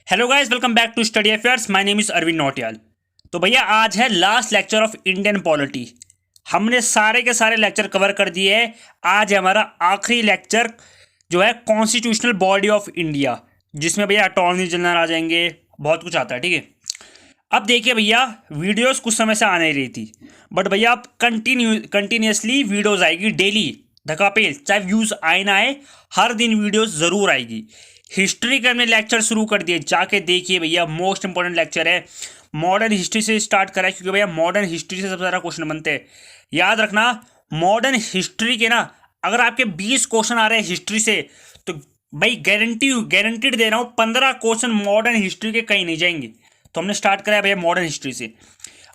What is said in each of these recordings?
Hello guys, welcome back to study affairs. My name is Arvind Nautiyal. तो भैया आज है last lecture of Indian polity. हमने सारे के सारे लेक्चर कवर कर दिए हैं। आज है हमारा आखिरी लेक्चर जो है कॉन्स्टिट्यूशनल बॉडी ऑफ इंडिया, जिसमें भैया अटॉर्नी जनरल आ जाएंगे, बहुत कुछ आता है। ठीक है, अब देखिए भैया, वीडियोस कुछ समय से आ नहीं रही थी, बट भैया अब कंटिन्यूसली वीडियोस आएगी डेली। धक्का-पेल, चाहे व्यूज आए ना आए, हर दिन वीडियोस जरूर आएगी। हिस्ट्री के हमने लेक्चर शुरू कर दिए, जाके देखिए भैया, मोस्ट इंपॉर्टेंट लेक्चर है। मॉडर्न हिस्ट्री से स्टार्ट करा है, क्योंकि भैया मॉडर्न हिस्ट्री से सबसे ज़्यादा क्वेश्चन बनते हैं। याद रखना, मॉडर्न हिस्ट्री के ना अगर आपके 20 क्वेश्चन आ रहे हैं हिस्ट्री से, तो भाई गारंटीड दे रहा हूँ 15 क्वेश्चन मॉडर्न हिस्ट्री के कहीं नहीं जाएंगे। तो हमने स्टार्ट करा है भैया मॉडर्न हिस्ट्री से।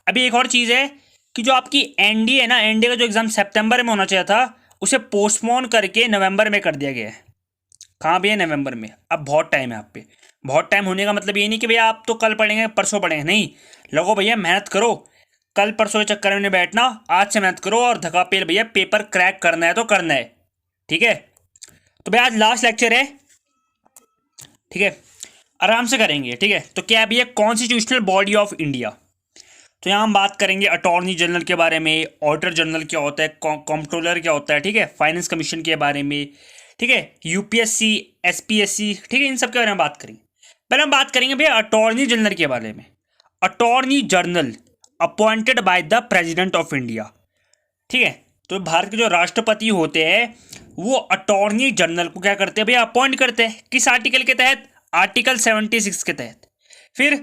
अभी एक और चीज़ है कि जो आपकी एनडीए है ना, एनडीए का जो एग्जाम सितंबर में होना चाहिए था, उसे पोस्टपोन करके नवंबर में कर दिया गया है। कहाँ भैया? नवंबर में। अब बहुत टाइम है आप पे। बहुत टाइम होने का मतलब ये नहीं कि भैया आप तो कल पढ़ेंगे परसों पढ़ेंगे, नहीं। लगो भैया, मेहनत करो। कल परसों के चक्कर में नहीं बैठना, आज से मेहनत करो और धक्का पेल भैया, पेपर क्रैक करना है तो करना है। ठीक है, तो भैया आज लास्ट लेक्चर है। ठीक है, आराम से करेंगे। ठीक है, तो क्या है भैया? Constitutional body of India. तो यहाँ हम बात करेंगे अटॉर्नी जनरल के बारे में, ऑडिटर जनरल क्या होता है, कॉम्प्ट्रोलर क्या होता है, ठीक है, फाइनेंस कमीशन के बारे में, ठीक है, यूपीएससी, एसपीएससी, ठीक है, इन सब के बारे में बात करेंगे। पहले हम बात करेंगे भैया अटॉर्नी जनरल के बारे में। Attorney general appointed by the president of India. ठीक है, तो भारत के जो राष्ट्रपति होते हैं वो अटॉर्नी जनरल को क्या करते हैं भैया? अपॉइंट करते हैं। किस आर्टिकल के तहत? आर्टिकल 76 के तहत। फिर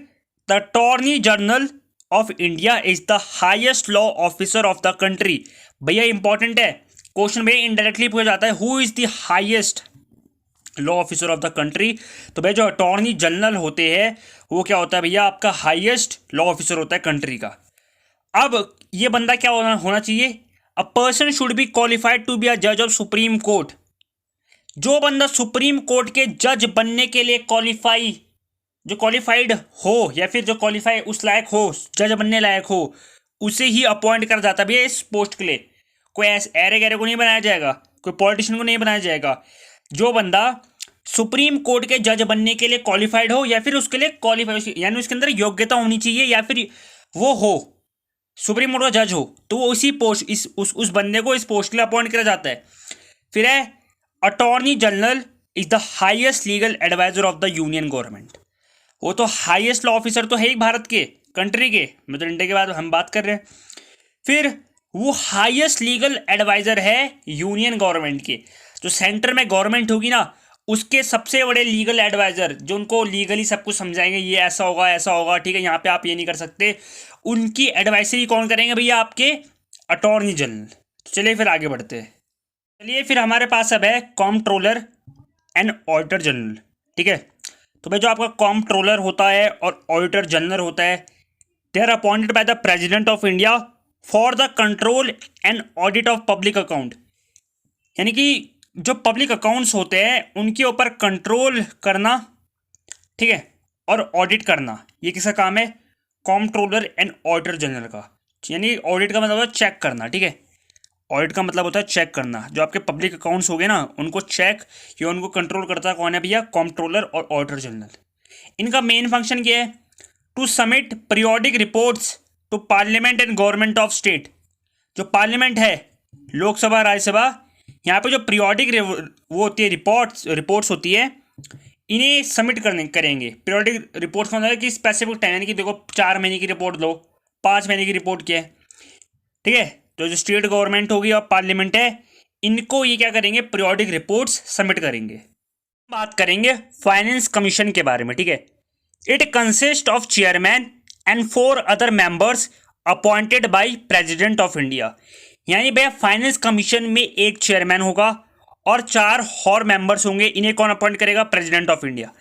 the attorney general of India is the highest law officer of the country. भैया इंपॉर्टेंट है क्वेश्चन, भैया इनडायरेक्टली पूछा जाता है, who is the highest law officer of the country. तो भैया जो अटॉर्नी जनरल होते हैं वो क्या होता है भैया? आपका हाईएस्ट लॉ ऑफिसर होता है कंट्री का। अब ये बंदा क्या होना चाहिए? A person should be qualified to be a जज ऑफ सुप्रीम कोर्ट। जो बंदा सुप्रीम कोर्ट के जज बनने के लिए क्वालिफाइड हो, या फिर जो क्वालिफाई उस लायक हो, जज बनने लायक हो, उसे ही अपॉइंट कर जाता है इस पोस्ट के लिए। कोई ऐरे गैरे को नहीं बनाया जाएगा, कोई पॉलिटिशियन को नहीं बनाया जाएगा। जो बंदा सुप्रीम कोर्ट के जज बनने के लिए क्वालिफाइड हो, या फिर उसके लिए क्वालिफाई यानी उसके अंदर योग्यता होनी चाहिए, या फिर वो हो सुप्रीम कोर्ट का जज हो, तो वो उसी पोस्ट उस बंदे को इस पोस्ट के लिए अपॉइंट किया जाता है। फिर है attorney general is the highest legal advisor of the union government. वो तो हाईएस्ट लॉ ऑफिसर तो है ही भारत के, कंट्री के, मतलब इंडिया के बाद हम बात कर रहे हैं। फिर वो हाईएस्ट लीगल एडवाइजर है यूनियन गवर्नमेंट के। जो सेंटर में गवर्नमेंट होगी ना, उसके सबसे बड़े लीगल एडवाइजर, जो उनको लीगली सब कुछ समझाएंगे, ये ऐसा होगा ऐसा होगा, ठीक है, यहाँ पे आप ये नहीं कर सकते, उनकी एडवाइजरी कौन करेंगे भैया? आपके अटॉर्नी जनरल। तो चलिए फिर आगे बढ़ते हैं। चलिए फिर हमारे पास अब है कॉम्प्ट्रोलर एंड ऑडिटर जनरल। ठीक है, तो भाई जो आपका कॉम्प्ट्रोलर होता है और ऑडिटर जनरल होता है, they are appointed by the president of India for the control and audit of public account. यानी कि जो पब्लिक अकाउंट्स होते हैं उनके ऊपर कंट्रोल करना, ठीक है, और ऑडिट करना, ये किसका काम है? कॉम्प्ट्रोलर एंड ऑडिटर जनरल का। यानी ऑडिट का मतलब होता है चेक करना, ठीक है, ऑडिट का मतलब होता है चेक करना। जो आपके पब्लिक अकाउंट्स हो गए ना, उनको चेक या उनको कंट्रोल करता है कौन है भैया? कॉम्प्ट्रोलर और ऑडिटर जनरल। इनका मेन फंक्शन क्या है? To submit periodic reports to parliament and government of state. जो पार्लियामेंट है, लोकसभा, राज्यसभा, यहाँ पे जो पीरियोडिक वो होती है, रिपोर्ट्स होती है, इन्हें सबमिट करेंगे। पीरियोडिक रिपोर्ट्स का मतलब है कि स्पेसिफिक टाइम, यानी कि देखो 4 महीने की रिपोर्ट लो, 5 महीने की रिपोर्ट क्या है, ठीक है। तो जो स्टेट गवर्नमेंट होगी और पार्लियामेंट है, इनको ये क्या करेंगे? पीरियोडिक रिपोर्ट्स सबमिट करेंगे। बात करेंगे फाइनेंस कमीशन के बारे में। ठीक है, it consist of chairman and 4 other members appointed by president of India. यानी भैया फाइनेंस कमीशन में एक चेयरमैन होगा और 4 और मेंबर्स होंगे। इन्हें कौन अपॉइंट करेगा? President of India.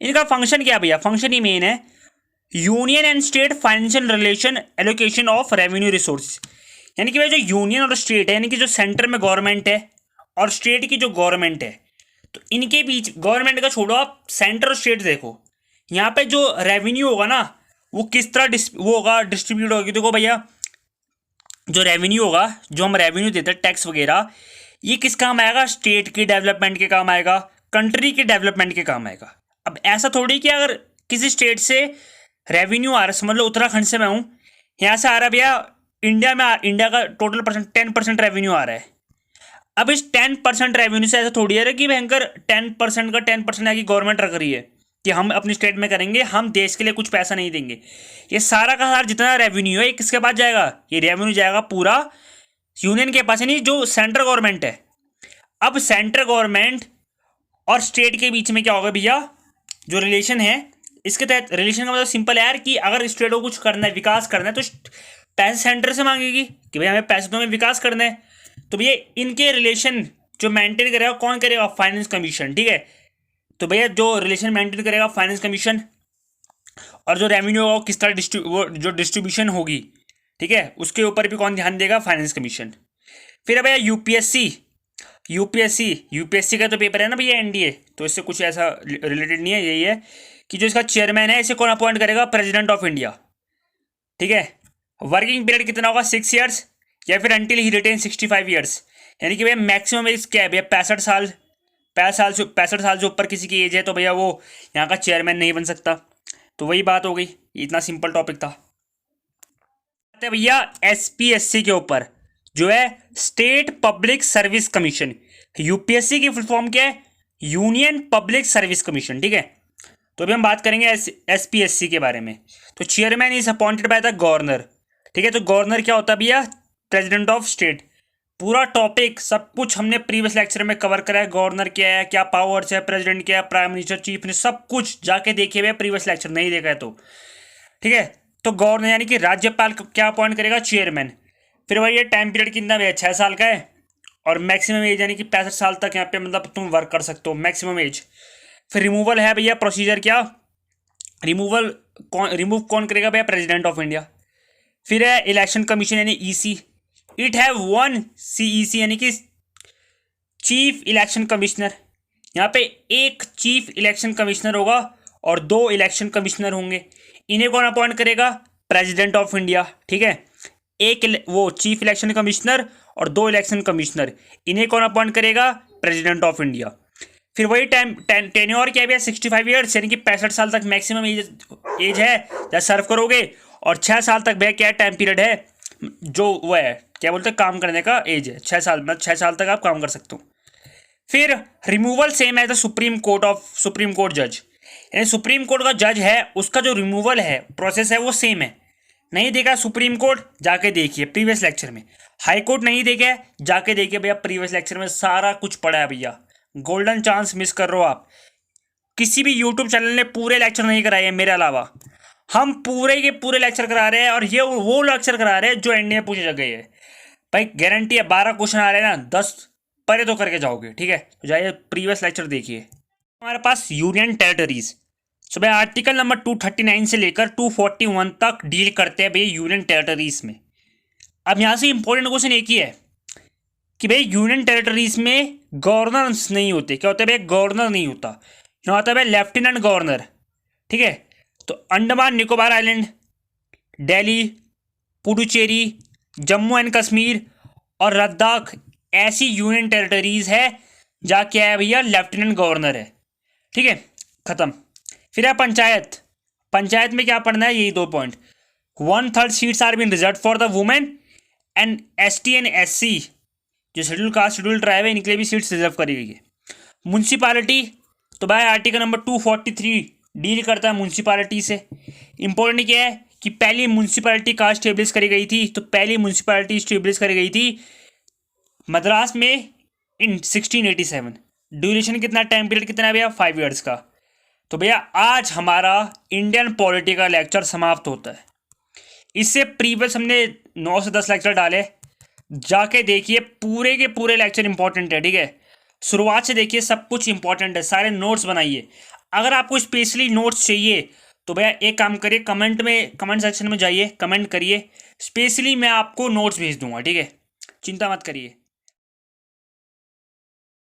इनका फंक्शन क्या भैया? फंक्शन ही मेन है union and state financial relation, allocation of revenue resource. यानी कि भाई जो यूनियन और स्टेट है, यानी कि जो सेंटर में गवर्नमेंट है और स्टेट की जो गवर्नमेंट है, तो इनके बीच, गवर्नमेंट का छोड़ो आप, सेंटर और स्टेट देखो, यहाँ पे जो रेवेन्यू होगा ना, वो किस तरह वो होगा, डिस्ट्रीब्यूट होगी। देखो भैया, जो रेवेन्यू होगा, जो हम रेवेन्यू देते हैं, टैक्स वगैरह, ये किस काम आएगा? स्टेट की डेवलपमेंट के काम आएगा, कंट्री के डेवलपमेंट के काम आएगा। अब ऐसा थोड़ी कि अगर किसी स्टेट से रेवेन्यू आ रहा है, समझ लो उत्तराखंड से मैं हूँ, यहाँ से आ रहा है भैया इंडिया का टोटल 10% रेवेन्यू आ रहा है। अब इस 10% रेवेन्यू से ऐसा थोड़ी है कि भयंकर 10% का 10% की गवर्नमेंट रख रही है कि हम अपनी स्टेट में करेंगे, हम देश के लिए कुछ पैसा नहीं देंगे। ये सारा का सारा जितना रेवेन्यू है ये किसके पास जाएगा? ये रेवेन्यू जाएगा पूरा यूनियन के पास, यानी जो सेंट्रल गवर्नमेंट है। अब सेंट्रल गवर्नमेंट और स्टेट के बीच में क्या होगा भैया, जो रिलेशन है, इसके तहत रिलेशन का मतलब सिंपल है यार कि अगर स्टेट को कुछ करना है, विकास करना है, तो पैसे सेंटर से मांगेगी कि भाई हमें पैसे तो हमें विकास करना है। तो भैया इनके रिलेशन जो मेंटेन करेगा कौन करेगा? फाइनेंस कमीशन, ठीक है। तो भैया जो रिलेशन मेंटेन करेगा फाइनेंस कमीशन, और जो रेवेन्यू होगा किस तरह वो जो डिस्ट्रीब्यूशन होगी, ठीक है, उसके ऊपर भी कौन ध्यान देगा? Finance commission. फिर भैया यूपीएससी का तो पेपर है ना भैया, एनडीए, तो इससे कुछ ऐसा रिलेटेड नहीं है। यही है कि जो इसका चेयरमैन है इसे कौन अपॉइंट करेगा? प्रेसिडेंट ऑफ इंडिया, ठीक है। वर्किंग पीरियड कितना होगा? 6 ईयर्स, या फिर अंटिल ही रिटेन 65 ईयर्स, यानी कि भैया मैक्सिमम एज क्या है भैया? 65 साल। 65 साल से ऊपर किसी की एज है तो भैया वो यहाँ का चेयरमैन नहीं बन सकता। तो वही बात हो गई, इतना सिंपल टॉपिक था। भैया एसपीएससी के ऊपर जो है state public service commission, UPSC की फुल फॉर्म क्या है? यूनियन पब्लिक सर्विस कमीशन, ठीक है। तो अभी हम बात करेंगे एसपीएससी के बारे में। तो chairman is appointed by the governor, ठीक है। तो गवर्नर क्या होता है भैया? President of state. पूरा टॉपिक सब कुछ हमने प्रीवियस लेक्चर में कवर करा है। गवर्नर क्या है, क्या पावर्स है, प्रेसिडेंट क्या है, प्राइम मिनिस्टर, चीफ मिनिस्टर, सब कुछ जाके देखिए भैया प्रीवियस लेक्चर, नहीं देखा है तो, ठीक है। तो गवर्नर यानी कि राज्यपाल क्या अपॉइंट करेगा? चेयरमैन। फिर वही ये टाइम पीरियड कितना भैया? 6 साल का है, और मैक्सिमम एज यानी कि 65 साल तक यहाँ पे मतलब तुम वर्क कर सकते हो, मैक्सिमम एज। फिर रिमूवल है भैया, प्रोसीजर क्या? रिमूव कौन करेगा भैया? President of India. फिर है इलेक्शन कमीशन यानी ईसी, इट हैव 1 सीईसी यानी कि चीफ इलेक्शन कमिश्नर। यहाँ पे एक चीफ इलेक्शन कमिश्नर होगा और 2 इलेक्शन कमिश्नर होंगे। इन्हें कौन अपॉइंट करेगा? प्रेसिडेंट ऑफ इंडिया, ठीक है। एक वो चीफ इलेक्शन कमिश्नर और 2 इलेक्शन कमिश्नर, इन्हें कौन अपॉइंट करेगा? President of India. फिर वही टेन्योर क्या है? 65 ईयर्स, यानी कि 65 साल तक मैक्सिमम एज है जब सर्व करोगे, और 6 साल तक भैया क्या टाइम पीरियड है, जो वो है क्या बोलते हैं, काम करने का एज है 6 साल, मतलब 6 साल तक आप काम कर सकते हो। फिर रिमूवल सेम है द सुप्रीम कोर्ट जज, यानी सुप्रीम कोर्ट का जज है उसका जो रिमूवल है प्रोसेस है वो सेम है। नहीं देखा सुप्रीम कोर्ट? जाके देखिए प्रीवियस लेक्चर में। हाई कोर्ट नहीं देखे? जाके देखिए भैया प्रीवियस लेक्चर में सारा कुछ पढ़ा है भैया। गोल्डन चांस मिस कर रहे हो आप। किसी भी यूट्यूब चैनल ने पूरे लेक्चर नहीं कराए हैं मेरे अलावा, हम पूरे के पूरे लेक्चर करा रहे हैं, और ये वो लेक्चर करा रहे हैं जो एनडीए में पूछे गए हैं। भाई गारंटी है 12 क्वेश्चन आ रहे हैं ना, 10 परे तो करके जाओगे, ठीक है। तो जाइए प्रीवियस लेक्चर देखिए। हमारे पास यूनियन टेरिटरीज, सो भाई आर्टिकल नंबर 239 से लेकर 241 तक डील करते हैं भैया यूनियन टेरिटरीज में। अब यहाँ से इंपॉर्टेंट क्वेश्चन एक ही है कि भाई यूनियन टेरिटरीज में गवर्नर्स नहीं होते। क्या होता है भैया? गवर्नर नहीं होता। यहाँ होता है भाई लेफ्टिनेंट गवर्नर, ठीक है। तो अंडमान निकोबार आइलैंड, दिल्ली, पुडुचेरी, जम्मू एंड कश्मीर और लद्दाख ऐसी यूनियन टेरिटरीज है जहाँ क्या है भैया? लेफ्टिनेंट गवर्नर है, ठीक है, खत्म। फिर है पंचायत में क्या पढ़ना है? यही 2 point. 1/3 seats are been reserve for the women and ST and SC, जो शेड्यूल कास्ट शेड्यूल ट्राइब है इनके लिए भी सीट्स रिजर्व करी गई है। म्यूनसिपालिटी, तो भाई आर्टिकल नंबर 243 डील करता है म्यूनसिपालिटी से। इंपॉर्टेंट क्या है कि पहली म्यूनसिपालिटी कहाँ स्टेब्लिश करी गई थी? तो पहली म्यूनसिपालिटी स्टेब्लिश करी गई थी मद्रास में इन 1687। ड्यूरेशन कितना, टाइम पीरियड कितना है भैया? 5 ईयर्स का। तो भैया आज हमारा इंडियन पॉलिटी का लेक्चर समाप्त होता है। इससे प्रीवियस हमने 9 से 10 लेक्चर डाले, जाके देखिए पूरे के पूरे लेक्चर इंपॉर्टेंट है, ठीक है। शुरुआत से देखिए सब कुछ इंपॉर्टेंट है, सारे नोट्स बनाइए। अगर आपको स्पेशली नोट्स चाहिए तो भैया एक काम करिए, कमेंट सेक्शन में जाइए, कमेंट करिए, स्पेशली मैं आपको नोट्स भेज दूंगा, ठीक है, चिंता मत करिए।